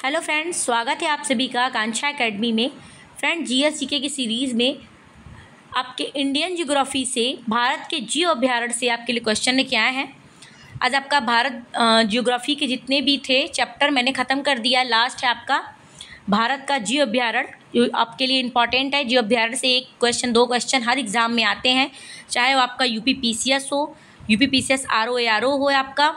Hello friends, स्वागत है आप सभी का आकांक्षा एकेडमी में। फ्रेंड्स, जीएस जीके की सीरीज़ में आपके इंडियन ज्योग्राफी से भारत के जियो अभ्यारण्य से आपके लिए क्वेश्चन लेके आए हैं। आज आपका भारत ज्योग्राफी के जितने भी थे चैप्टर मैंने ख़त्म कर दिया। लास्ट है आपका भारत का जियो अभ्यारण्य, जो आपके लिए इम्पॉर्टेंट है। जियो अभ्यारण्य से एक क्वेश्चन, दो क्वेश्चन हर एग्ज़ाम में आते हैं, चाहे वो आपका यूपी पीसीएस हो, यूपी पीसीएस आरओ हो आपका,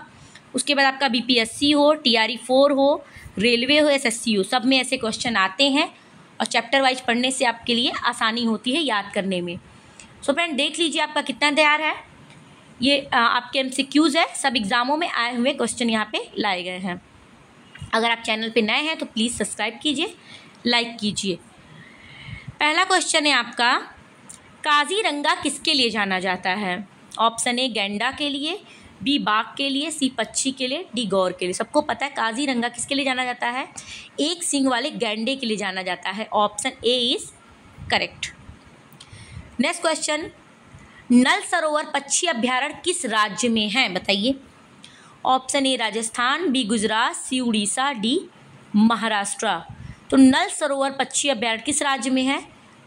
उसके बाद आपका बीपीएससी हो, टीआरई 4 हो, रेलवे हो, एसएससी हो, सब में ऐसे क्वेश्चन आते हैं और चैप्टर वाइज पढ़ने से आपके लिए आसानी होती है याद करने में। सो फ्रेंड, देख लीजिए आपका कितना तैयार है। ये आपके एमसीक्यूज़ है, सब एग्ज़ामों में आए हुए क्वेश्चन यहाँ पे लाए गए हैं। अगर आप चैनल पे नए हैं तो प्लीज़ सब्सक्राइब कीजिए, लाइक कीजिए। पहला क्वेश्चन है आपका, काजीरंगा किसके लिए जाना जाता है? ऑप्शन ए गैंडा के लिए, बी बाघ के लिए, सी पक्षी के लिए, डी गौर के लिए। सबको पता है काजीरंगा किसके लिए जाना जाता है? एक सींग वाले गैंडे के लिए जाना जाता है। Option A is correct. Next question, Nal Sarovar पक्षी अभ्यारण्य किस राज्य में है? बताइए। Option A Rajasthan, B Gujarat, C Orissa, D Maharashtra. तो नल सरोवर पक्षी अभ्यारण्य किस राज्य में है?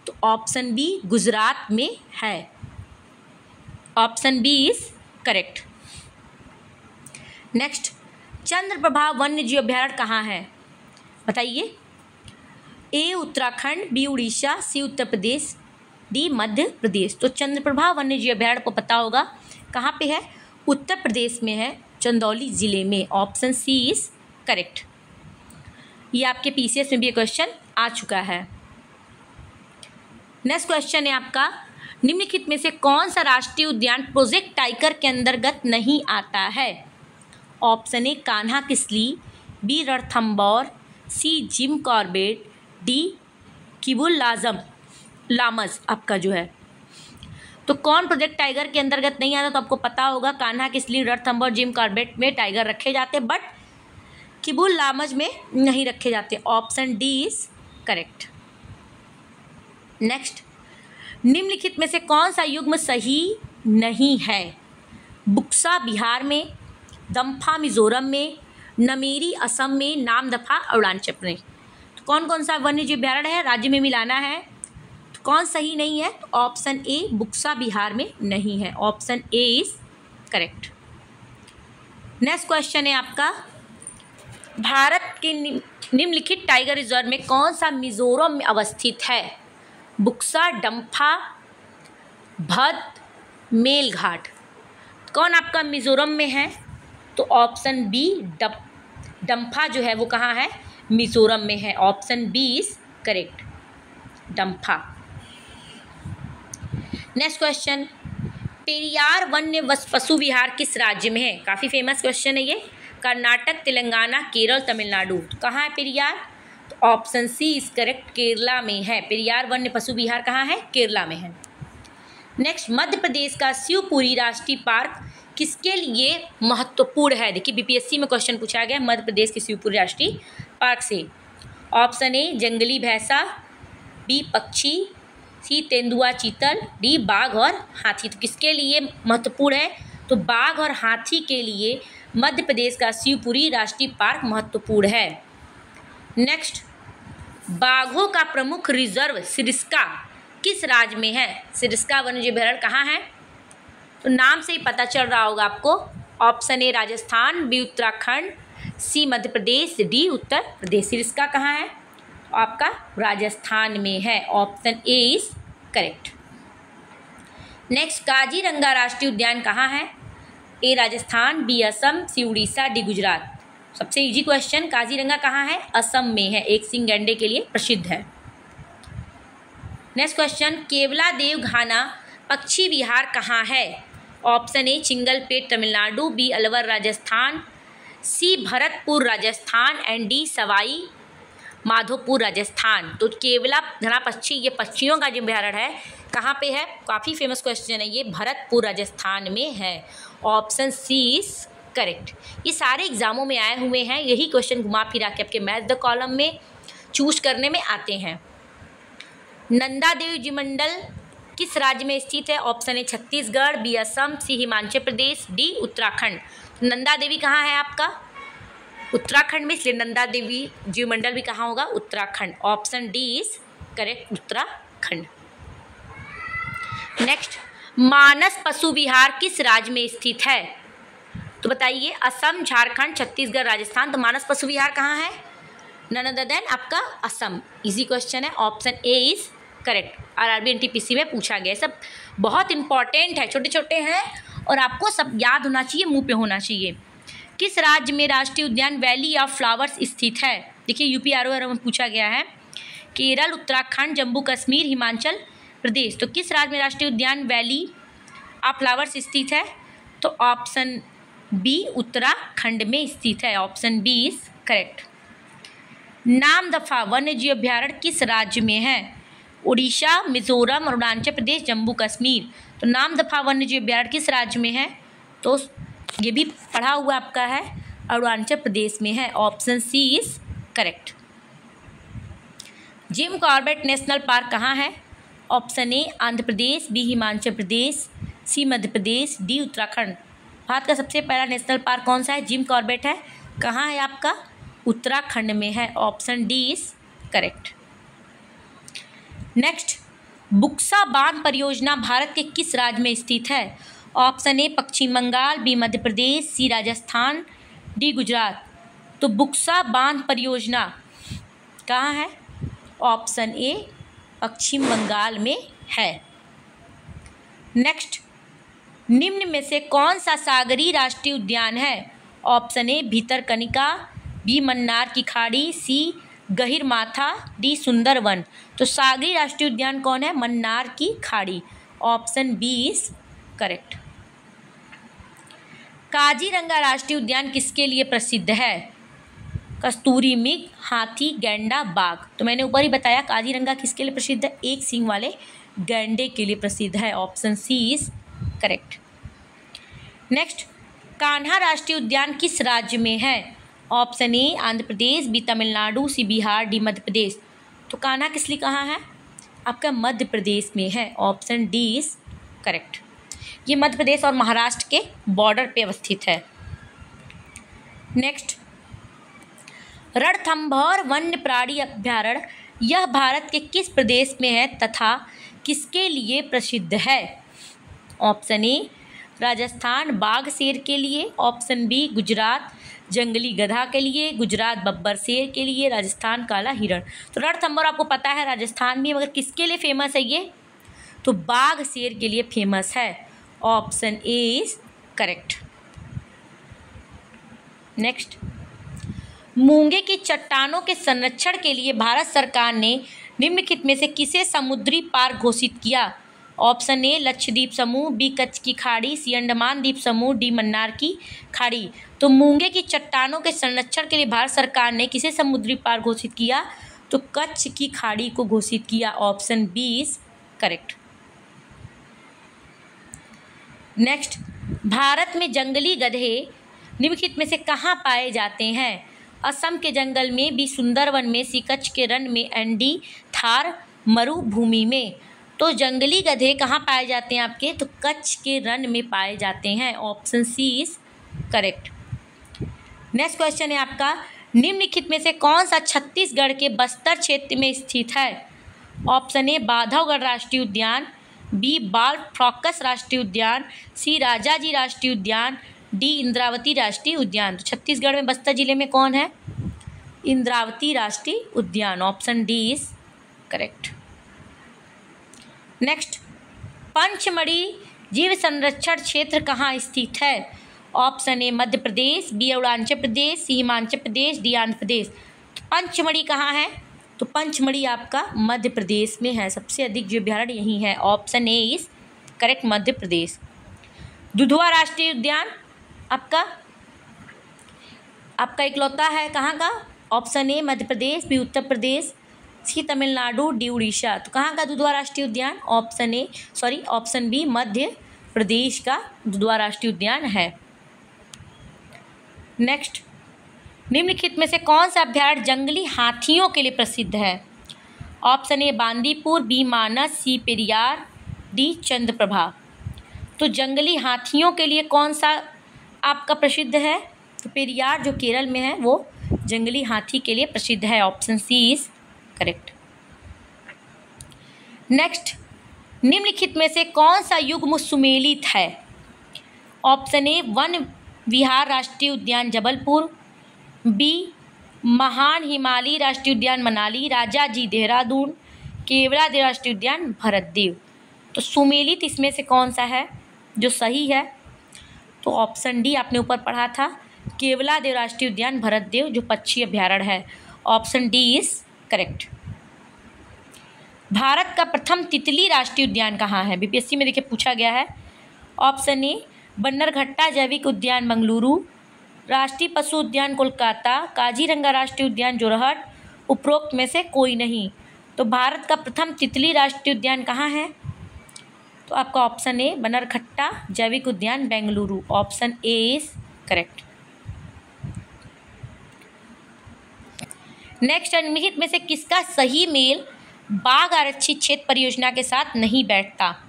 तो ऑप्शन बी गुजरात में है। Option B is correct. Next, Chandraprabha वन्य जीव अभ्यारण्य कहाँ है? बताइए। A Uttarakhand, B Odisha, C Uttar Pradesh, D Madhya Pradesh. तो चंद्रप्रभा वन्य जीव अभ्यारण्य को पता होगा कहाँ पे है? उत्तर प्रदेश में है, चंदौली ज़िले में। Option C is correct. ये आपके पीसीएस में भी क्वेश्चन आ चुका है। नेक्स्ट क्वेश्चन है आपका, निम्नलिखित में से कौन सा राष्ट्रीय उद्यान प्रोजेक्ट टाइगर के अंतर्गत नहीं आता है? Option A Kanha Kisli, B Ranthambore, C Jim Corbett, D Keibul Lamjao आपका जो है। तो कौन प्रोजेक्ट टाइगर के अंतर्गत नहीं आता? तो आपको पता होगा कान्हा किसली, रणथंभौर, जिम कॉर्बेट में टाइगर रखे जाते, बट किबुल लामस में नहीं रखे जाते। Option D is correct. Next, निम्नलिखित में से कौन सा युग्म सही नहीं है? बुक्सा बिहार में, दम्फा मिजोरम में, नमेरी असम में, नामदफा अरुणाचल में। तो कौन कौन सा वन्य जीव अभ्यारण्य है, राज्य में मिलाना है, तो कौन सही नहीं है? तो ऑप्शन ए बुक्सा बिहार में नहीं है। Option A is correct. Next question है आपका, भारत के निम्नलिखित टाइगर रिजर्व में कौन सा मिजोरम में अवस्थित है? बुक्सा, डम्फा, भद, मेलघाट। कौन आपका मिजोरम में है? तो ऑप्शन बी डम्फा जो है वो कहाँ है? मिजोरम में है। Option B is correct, Dampa. Next question, Periyar वन्य पशु विहार किस राज्य में है? काफ़ी फेमस क्वेश्चन है ये। कर्नाटक, तेलंगाना, केरल, तमिलनाडु। तो कहाँ है पेरियार? तो option C is correct, Kerala में है। पेरियार वन्य पशु विहार कहाँ है? केरला में है। नेक्स्ट, मध्य प्रदेश का शिवपुरी राष्ट्रीय पार्क किसके लिए महत्वपूर्ण है? देखिए, बीपीएससी में क्वेश्चन पूछा गया मध्य प्रदेश के शिवपुरी राष्ट्रीय पार्क से। ऑप्शन ए जंगली भैंसा, बी पक्षी, सी तेंदुआ चीतल, डी बाघ और हाथी। तो किसके लिए महत्वपूर्ण है? तो बाघ और हाथी के लिए मध्य प्रदेश का शिवपुरी राष्ट्रीय पार्क महत्वपूर्ण है। नेक्स्ट, बाघों का प्रमुख रिजर्व सिरस्का किस राज्य में है? सिरस्का वन्य जीव अभ्यारण्य कहाँ है? तो नाम से ही पता चल रहा होगा आपको। Option A Rajasthan, B Uttarakhand, C Madhya Pradesh, D Uttar Pradesh. Sariska कहाँ है? आपका राजस्थान में है। Option A is correct. Next, Kaziranga राष्ट्रीय उद्यान कहाँ है? A Rajasthan, B Assam, C Orissa, D Gujarat. सबसे इजी क्वेश्चन, काजीरंगा कहाँ है? असम में है, एक सींग गैंडे के लिए प्रसिद्ध है। नेक्स्ट क्वेश्चन, केवलादेव घाना पक्षी विहार कहाँ है? Option A Chingleput Tamil Nadu, B Alwar Rajasthan, C Bharatpur Rajasthan and D Sawai Madhopur Rajasthan. तो केवला घना पक्षी, ये पक्षियों का जो अभ्यारण्य है कहाँ पे है? काफ़ी फेमस क्वेश्चन है ये, भरतपुर राजस्थान में है। Option C is correct. ये सारे एग्जामों में आए हुए हैं, यही क्वेश्चन घुमा फिरा के आपके मैथ द कॉलम में चूज करने में आते हैं। नंदा देवी जी मंडल किस राज्य में स्थित है? Option A Chhattisgarh, B Assam, C Himachal Pradesh, D Uttarakhand. Nanda Devi कहाँ है आपका? उत्तराखंड में, इसलिए नंदा देवी जीवमंडल भी कहाँ होगा? Uttarakhand. Option D is correct, Uttarakhand. Next, Manas पशु विहार किस राज्य में स्थित है? तो बताइए, असम, झारखंड, छत्तीसगढ़, राजस्थान। तो मानस पशु विहार कहाँ है? नन अदर देन आपका असम। इजी क्वेश्चन है, option A is correct. RRB NTPC में पूछा गया, सब बहुत इंपॉर्टेंट है, छोटे छोटे हैं और आपको सब याद होना चाहिए, मुंह पे होना चाहिए। किस राज्य में राष्ट्रीय उद्यान वैली ऑफ फ्लावर्स स्थित है? देखिए यूपी आर में पूछा गया है। केरल, उत्तराखंड, जम्मू कश्मीर, हिमाचल प्रदेश। तो किस राज्य में राष्ट्रीय उद्यान वैली ऑफ फ्लावर्स स्थित है? तो ऑप्शन बी उत्तराखंड में स्थित है। Option B is correct. Namdapha वन्य जीव अभ्यारण्य किस राज्य में है? उड़ीसा, मिजोरम, अरुणाचल प्रदेश, जम्मू कश्मीर। तो नामदफा वन्य जीव अभ्यारण्य किस राज्य में है? तो ये भी पढ़ा हुआ आपका है, अरुणाचल प्रदेश में है। Option C is correct. Jim Corbett national park कहाँ है? Option A Andhra Pradesh, B Himachal Pradesh, C Madhya Pradesh, D Uttarakhand. Bharat का सबसे पहला नेशनल पार्क कौन सा है? जिम कॉर्बेट है। कहाँ है आपका? उत्तराखंड में है। Option D is correct. Next, Buxa बांध परियोजना भारत के किस राज्य में स्थित है? Option A Paschim Bengal, B Madhya Pradesh, C Rajasthan, D Gujarat. तो बुक्सा बांध परियोजना कहाँ है? ऑप्शन ए पश्चिम बंगाल में है। नेक्स्ट, निम्न में से कौन सा सागरीय राष्ट्रीय उद्यान है? Option A Bhitarkanika, B Mannar की खाड़ी, सी गहिरमाथा, डी सुंदरवन। तो सागरीय राष्ट्रीय उद्यान कौन है? मन्नार की खाड़ी। Option B is correct. Kaziranga राष्ट्रीय उद्यान किसके लिए प्रसिद्ध है? कस्तूरी मृग, हाथी, गैंडा, बाघ। तो मैंने ऊपर ही बताया काजीरंगा किसके लिए प्रसिद्ध है? एक सींग वाले गैंडे के लिए प्रसिद्ध है। Option C is correct. Next, Kanha राष्ट्रीय उद्यान किस राज्य में है? Option A Andhra Pradesh, B Tamil Nadu, C Bihar, D Madhya Pradesh. तो कान्हा किस लिए कहाँ है? आपका मध्य प्रदेश में है। Option D is correct. ये मध्य प्रदेश और महाराष्ट्र के बॉर्डर पे अवस्थित है। नेक्स्ट, रणथंभौर वन्य प्राणी अभ्यारण्य यह भारत के किस प्रदेश में है तथा किसके लिए प्रसिद्ध है? ऑप्शन ए राजस्थान बाघ शेर के लिए, ऑप्शन बी गुजरात जंगली गधा के लिए, गुजरात बब्बर शेर के लिए, राजस्थान काला हिरण। तो रणथंभौर आपको पता है राजस्थान में, मगर किसके लिए फेमस है ये? तो बाघ शेर के लिए फेमस है। Option A is correct. Next, मूंगे की चट्टानों के संरक्षण के लिए भारत सरकार ने निम्नलिखित में से किसे समुद्री पार्क घोषित किया? ऑप्शन ए लक्षद्वीप समूह, बी कच्छ की खाड़ी, सी अंडमान द्वीप समूह, डी मन्नार की खाड़ी। तो मूंगे की चट्टानों के संरक्षण के लिए भारत सरकार ने किसे समुद्री पार्क घोषित किया? तो कच्छ की खाड़ी को घोषित किया। Option B is correct. Next, Bharat में जंगली गधे निम्नलिखित में से कहाँ पाए जाते हैं? असम के जंगल में, बी सुंदरवन में, सी कच्छ के रण में, एंड डी थार मरुभूमि में। तो जंगली गधे कहाँ पाए जाते हैं आपके? तो कच्छ के रण में पाए जाते हैं। Option C is correct. Next question है आपका, निम्नलिखित में से कौन सा छत्तीसगढ़ के बस्तर क्षेत्र में स्थित है? ऑप्शन ए बांधवगढ़ राष्ट्रीय उद्यान, बी बाल फ्रॉकस राष्ट्रीय उद्यान, सी राजाजी राष्ट्रीय उद्यान, डी इंद्रावती राष्ट्रीय उद्यान। तो छत्तीसगढ़ में बस्तर जिले में कौन है? इंद्रावती राष्ट्रीय उद्यान। Option D is correct. Next, Pachmarhi जीव संरक्षण क्षेत्र कहाँ स्थित है? Option A Madhya Pradesh, B Arunachal Pradesh, C Himachal Pradesh, D Andhra Pradesh. तो पंचमढ़ी कहाँ है? तो पंचमढ़ी आपका मध्य प्रदेश में है। सबसे अधिक जीव अभ्यारण्य यही है। Option A is correct, Madhya Pradesh. Dudhwa राष्ट्रीय उद्यान आपका इकलौता है कहाँ का? Option A Madhya Pradesh, B Uttar Pradesh, C Tamil Nadu, D Odisha. तो कहाँ का दुधवा राष्ट्रीय उद्यान? ऑप्शन बी मध्य प्रदेश का दुधवा राष्ट्रीय उद्यान है। नेक्स्ट, निम्नलिखित में से कौन सा अभ्यारण्य जंगली हाथियों के लिए प्रसिद्ध है? Option A Bandipur, B Manas, C Periyar, D Chandraprabha. तो जंगली हाथियों के लिए कौन सा आपका प्रसिद्ध है? तो पेरियार जो केरल में है वो जंगली हाथी के लिए प्रसिद्ध है। Option C is correct. Next, निम्नलिखित में से कौन सा युग्म सुमेलित है? ऑप्शन ए वन विहार राष्ट्रीय उद्यान जबलपुर, बी महान हिमालय राष्ट्रीय उद्यान मनाली, राजाजी देहरादून, केवलादेव राष्ट्रीय उद्यान भरतदेव। तो सुमेलित इसमें से कौन सा है जो सही है? तो ऑप्शन डी आपने ऊपर पढ़ा था, केवलादेव राष्ट्रीय उद्यान भरतदेव जो पक्षी अभ्यारण्य है। Option D is correct. Bharat का प्रथम तितली राष्ट्रीय उद्यान कहाँ है? बीपीएससी में देखिए पूछा गया है। ऑप्शन ए बन्नरघट्टा जैविक उद्यान मंगलुरु, राष्ट्रीय पशु उद्यान कोलकाता, काजीरंगा राष्ट्रीय उद्यान जोरहट, उपरोक्त में से कोई नहीं। तो भारत का प्रथम तितली राष्ट्रीय उद्यान कहाँ है? तो आपका ऑप्शन ए बन्नरघट्टा जैविक उद्यान Bengaluru. Option A is correct. Next, निम्नलिखित में से किसका सही मेल बाघ आरक्षित क्षेत्र परियोजना के साथ नहीं बैठता?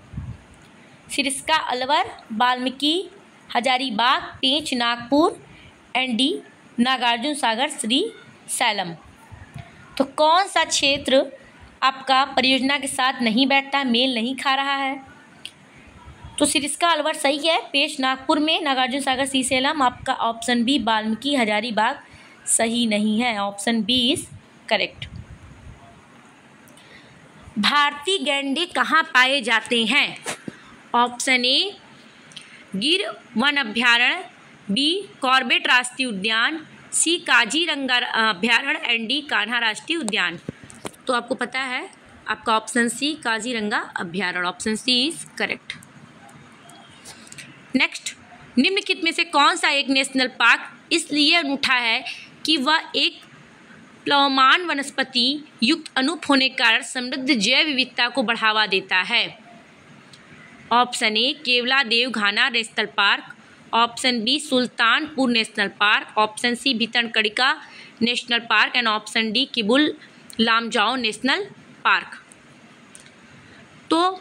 Sariska Alwar, Valmiki, Hazaribagh, Pench Nagpur, and D Nagarjuna Sagar Shri slam. तो कौन सा क्षेत्र आपका परियोजना के साथ नहीं बैठता, मेल नहीं खा रहा है? तो सिरस्का अलवर सही है, पेंच नागपुर में, नागार्जुन सागर श्री सैलम। आपका ऑप्शन बी वाल्मीकि हजारीबाग सही नहीं है। Option B is correct. भारतीय गैंडे कहाँ पाए जाते हैं? ऑप्शन ए गिर वन अभ्यारण्य, बी कॉर्बेट राष्ट्रीय उद्यान, सी काजीरंगा अभ्यारण्य, एंड डी कान्हा राष्ट्रीय उद्यान। तो आपको पता है आपका ऑप्शन सी काजीरंगा अभ्यारण्य। Option C is correct. Next, निम्नलिखित में से कौन सा एक नेशनल पार्क इसलिए अनूठा है कि वह एक प्लवमान वनस्पति युक्त अनूप होने के कारण समृद्ध जैव विविधता को बढ़ावा देता है? Option A Keoladeo Ghana national park, option B Sultanpur national park, option C Bhitarkanika national park, and option D Keibul Lamjao national park. तो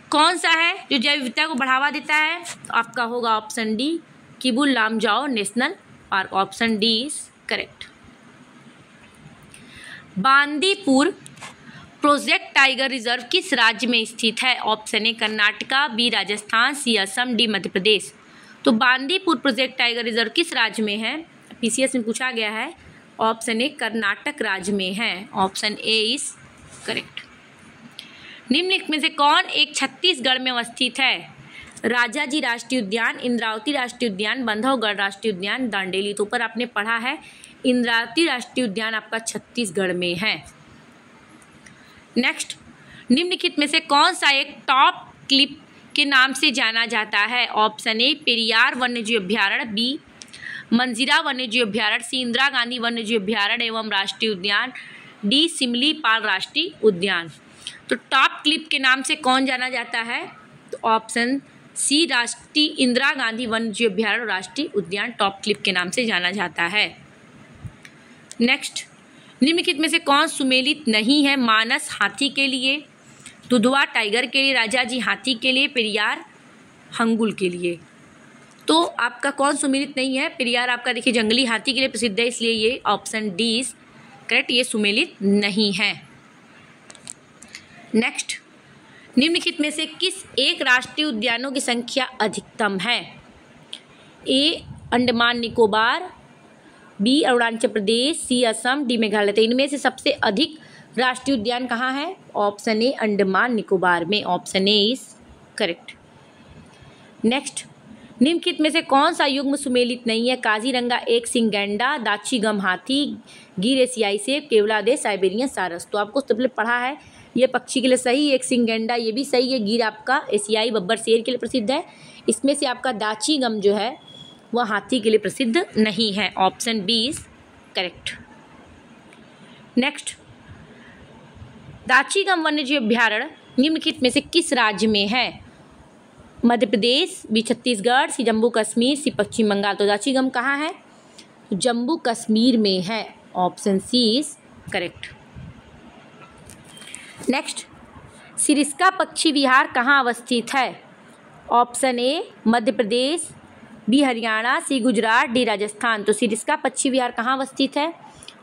कौन सा है जो जैव विविधता को बढ़ावा देता है? तो आपका होगा option D Keibul Lamjao national park. Option D is correct. Bandipur project tiger reserve किस राज्य में स्थित है? Option A Karnataka, B Rajasthan, C Assam, D Madhya Pradesh. तो बांदीपुर प्रोजेक्ट टाइगर रिजर्व किस राज्य में है? पीसीएस में पूछा गया है। ऑप्शन ए कर्नाटक राज्य में है। Option A is correct. निम्नलिखित में से कौन एक छत्तीसगढ़ में अवस्थित है? राजाजी राष्ट्रीय उद्यान, इंद्रावती राष्ट्रीय उद्यान, बंधवगढ़ राष्ट्रीय उद्यान, दांडेली। तो ऊपर आपने पढ़ा है इंद्रावती राष्ट्रीय उद्यान आपका छत्तीसगढ़ में है। नेक्स्ट, निम्नलिखित में से कौन सा एक टॉप क्लिप के नाम से जाना जाता है? ऑप्शन ए पेरियार वन्यजीव अभ्यारण्य, बी मंजीरा वन्यजीव अभ्यारण्य, सी इंदिरा गांधी वन्यजीव अभ्यारण्य एवं राष्ट्रीय उद्यान, डी सिमलीपाल राष्ट्रीय उद्यान। तो टॉप क्लिप के नाम से कौन जाना जाता है? तो ऑप्शन सी राष्ट्रीय इंदिरा गांधी वन्यजीव अभ्यारण्य राष्ट्रीय उद्यान टॉप क्लिप के नाम से जाना जाता है। नेक्स्ट, निम्नलिखित में से कौन सुमेलित नहीं है? मानस हाथी के लिए, दुधवा टाइगर के लिए, राजाजी हाथी के लिए, पेरियार हंगुल के लिए। तो आपका कौन सुमेलित नहीं है? पेरियार आपका देखिए जंगली हाथी के लिए प्रसिद्ध है, इसलिए ये ऑप्शन डी इज करेक्ट, ये सुमेलित नहीं है। नेक्स्ट, निम्नलिखित में से किस एक राष्ट्रीय उद्यानों की संख्या अधिकतम है? ए अंडमान निकोबार, बी अरुणाचल प्रदेश, सी असम, डी मेघालय। तो इनमें से सबसे अधिक राष्ट्रीय उद्यान कहाँ है? ऑप्शन ए अंडमान निकोबार में। Option A is correct. Next, निम्नलिखित में से कौन सा युग्म सुमेलित नहीं है? काजीरंगा एक सिंह गैंडा, दाची-गम हाथी, गिर एशियाई सेब, केवलादेव साइबेरियन सारस। तो आपको सबसे पढ़ा है ये पक्षी के लिए सही, एक सिंह गैंडा ये भी सही है, गिर आपका एशियाई बब्बर शेर के लिए प्रसिद्ध है। इसमें से आपका दाची-गम जो है वह हाथी के लिए प्रसिद्ध नहीं है। Option B is correct. Next, Dachigam वन्यजीव अभ्यारण्य निम्नलिखित में से किस राज्य में है? Madhya Pradesh, B Chhattisgarh, C Jammu Kashmir, C Paschim Bangal. तो दाची-गम कहाँ है? जम्मू कश्मीर में है। Option C is correct. Next, Sariska पक्षी विहार कहाँ अवस्थित है? Option A Madhya Pradesh, B Haryana, C Gujarat, D Rajasthan. तो सिरस्का पक्षी विहार कहाँ अवस्थित है?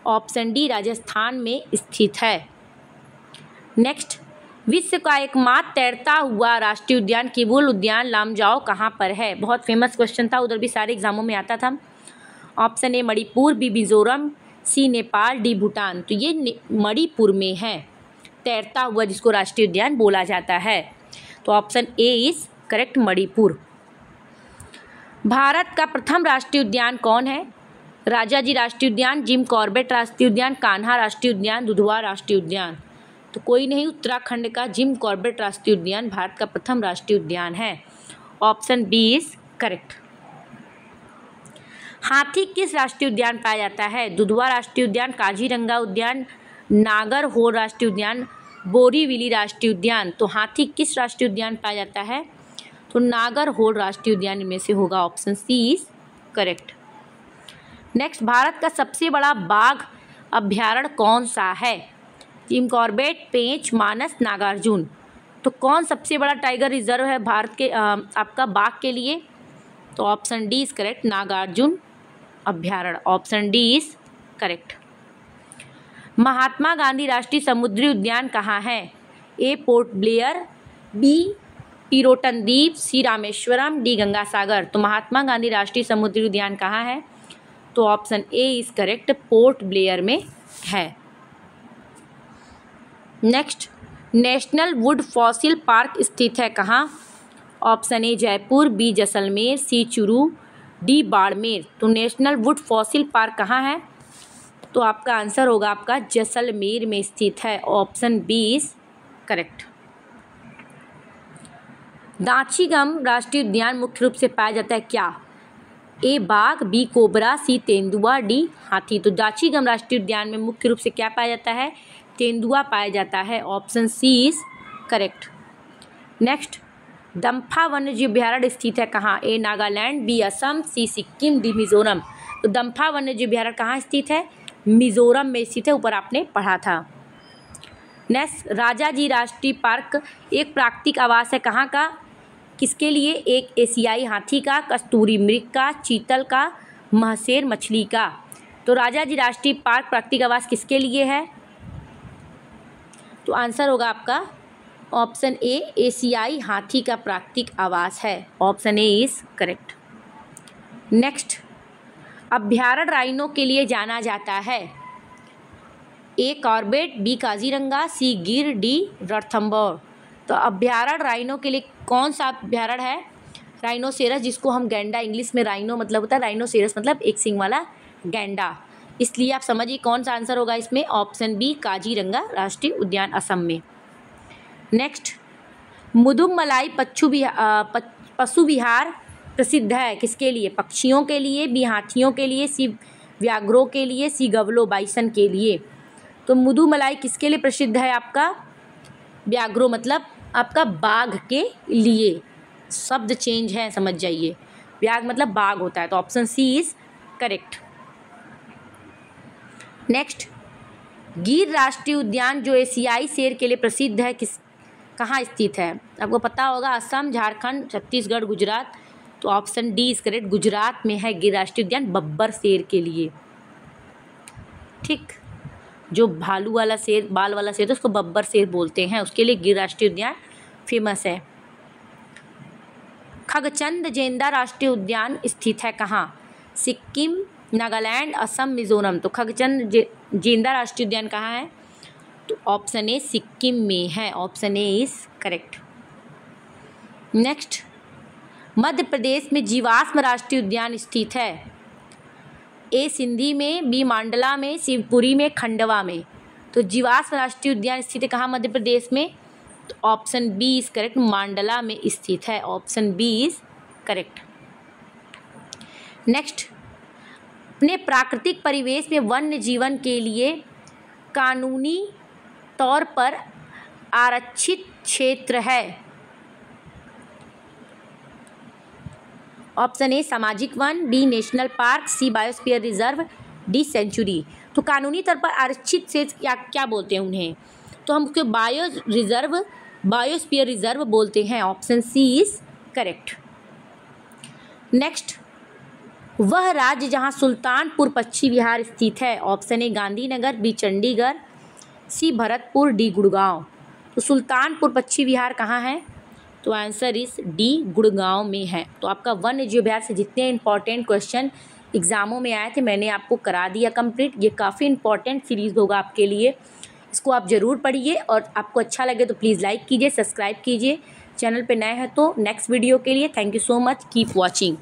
ऑप्शन डी राजस्थान में स्थित है। नेक्स्ट, विश्व का एकमात्र तैरता हुआ राष्ट्रीय उद्यान किबुल उद्यान लामजाओ कहाँ पर है? बहुत फेमस क्वेश्चन था, उधर भी सारे एग्जामों में आता था। Option A Manipur, B Mizoram, C Nepal, D Bhutan. तो ये मणिपुर में है तैरता हुआ जिसको राष्ट्रीय उद्यान बोला जाता है। तो option A is correct, Manipur. Bharat का प्रथम राष्ट्रीय उद्यान कौन है? राजाजी राष्ट्रीय उद्यान, जिम कॉर्बेट राष्ट्रीय उद्यान, कान्हा राष्ट्रीय उद्यान, दुधवा राष्ट्रीय उद्यान। तो कोई नहीं, उत्तराखंड का जिम कॉर्बेट राष्ट्रीय उद्यान भारत का प्रथम राष्ट्रीय उद्यान है। Option B is correct. हाथी किस राष्ट्रीय उद्यान पाया जाता है? दुधवा राष्ट्रीय उद्यान, काजीरंगा उद्यान, नागरहोल राष्ट्रीय उद्यान, बोरीवली राष्ट्रीय उद्यान। तो हाथी किस राष्ट्रीय उद्यान पाया जाता है? तो नागरहोल राष्ट्रीय उद्यान में से होगा। Option C is correct. Next, Bharat का सबसे बड़ा बाघ अभ्यारण्य कौन सा है? Jim Corbett, Pench, Manas, Nagarjun. तो कौन सबसे बड़ा टाइगर रिजर्व है भारत के आपका बाघ के लिए? तो option D is correct, Nagarjuna अभ्यारण्य। Option D is correct. Mahatma Gandhi राष्ट्रीय समुद्री उद्यान कहाँ है? ए पोर्ट ब्लेयर, बी पिरोटन द्वीप, सी रामेश्वरम, डी गंगा सागर। तो महात्मा गांधी राष्ट्रीय समुद्री उद्यान कहाँ है? तो option A is correct, Port Blair में है। Next, national wood fossil park स्थित है कहाँ? Option A Jaipur, B Jaisalmer, C Churu, D Barmer. तो नेशनल वुड फॉसिल पार्क कहाँ है? तो आपका आंसर होगा आपका जैसलमेर में स्थित है। Option B is correct. Dachigam राष्ट्रीय उद्यान मुख्य रूप से पाया जाता है क्या? ए बाघ, बी कोबरा, सी तेंदुआ, डी हाथी। तो दांचीगम राष्ट्रीय उद्यान में मुख्य रूप से क्या पाया जाता है? तेंदुआ पाया जाता है। Option C is correct. Next, Dampa वन्यजीव अभ्यारण्य स्थित है कहाँ? A Nagaland, B Assam, C Sikkim, D Mizoram. तो दम्फा वन्यजीव अभ्यारण्य कहाँ स्थित है? मिजोरम में स्थित है, ऊपर आपने पढ़ा था। नेक्स्ट, राजाजी राष्ट्रीय पार्क एक प्राकृतिक आवास है कहाँ का? किसके लिए? एक एशियाई हाथी का, कस्तूरी मृग का, चीतल का, महसेर मछली का। तो राजाजी राष्ट्रीय पार्क प्राकृतिक आवास किसके लिए है? तो आंसर होगा आपका ऑप्शन ए, एशियाई हाथी का प्राकृतिक आवास है। Option A is correct. Next, अभ्यारण्य राइनो के लिए जाना जाता है। ए कॉर्बेट, बी काजीरंगा, सी गिर, डी रणथंभौर। तो अभ्यारण्य राइनो के लिए कौन सा अभ्यारण्य है? राइनोसेरस, जिसको हम गैंडा, इंग्लिश में राइनो मतलब होता है, राइनोसेरस मतलब एक सिंग वाला गैंडा। इसलिए आप समझिए कौन सा आंसर होगा इसमें। ऑप्शन बी काजीरंगा राष्ट्रीय उद्यान असम में। नेक्स्ट, मुदुमलाई पशु विहार प्रसिद्ध है किसके लिए? पक्षियों के लिए, बी हाथियों के लिए, सी व्याघ्रों के लिए, सी गवलो बाइसन के लिए। तो मुदुमलाई किसके लिए प्रसिद्ध है आपका? व्याघ्रों मतलब आपका बाघ के लिए। शब्द चेंज है, समझ जाइए। व्याघ्र मतलब बाघ होता है। तो option C is correct. Next, Gir राष्ट्रीय उद्यान जो एशियाई शेर के लिए प्रसिद्ध है कहाँ स्थित है? आपको पता होगा, असम, झारखंड, छत्तीसगढ़, गुजरात। तो option D is correct, Gujarat में है गिर राष्ट्रीय उद्यान बब्बर शेर के लिए। ठीक, जो भालू वाला शेर, बाल वाला शेर, तो उसको बब्बर शेर बोलते हैं, उसके लिए गिर राष्ट्रीय उद्यान फेमस है। खगचंद जेंदा राष्ट्रीय उद्यान स्थित है कहाँ? सिक्किम, नागालैंड, असम, मिजोरम। तो खगचंद जेंदा राष्ट्रीय उद्यान कहाँ है? तो ऑप्शन ए सिक्किम में है। Option A is correct. Next, Madhya Pradesh में जीवाश्म राष्ट्रीय उद्यान स्थित है। ए सिंधी में, बी मांडला में, शिवपुरी में, खंडवा में। तो जीवाश्म राष्ट्रीय उद्यान स्थित है कहाँ मध्य प्रदेश में? तो ऑप्शन बी इज करेक्ट, मांडला में स्थित है। Option B is correct. Next, अपने प्राकृतिक परिवेश में वन्य जीवन के लिए कानूनी तौर पर आरक्षित क्षेत्र है। ऑप्शन ए सामाजिक वन, बी नेशनल पार्क, सी बायोस्फीयर रिजर्व, डी सेंचुरी। तो कानूनी तौर पर आरक्षित क्षेत्र क्या बोलते हैं उन्हें? तो हम उसको बायोस्फीयर रिजर्व बोलते हैं। Option C is correct. Next, वह राज्य जहाँ सुल्तानपुर पक्षी विहार स्थित है। Option A Gandhinagar, B Chandigarh, C Bharatpur, D Gurgaon. तो सुल्तानपुर पक्षी विहार कहाँ है? तो आंसर इस डी गुड़गांव में है। तो आपका वन्य जीव अभयारण्य से जितने इंपॉर्टेंट क्वेश्चन एग्जामों में आए थे मैंने आपको करा दिया कंप्लीट। ये काफ़ी इंपॉर्टेंट सीरीज़ होगा आपके लिए, इसको आप ज़रूर पढ़िए और आपको अच्छा लगे तो प्लीज़ लाइक कीजिए, सब्सक्राइब कीजिए, चैनल पे नए हैं तो। नेक्स्ट वीडियो के लिए thank you so much, keep watching.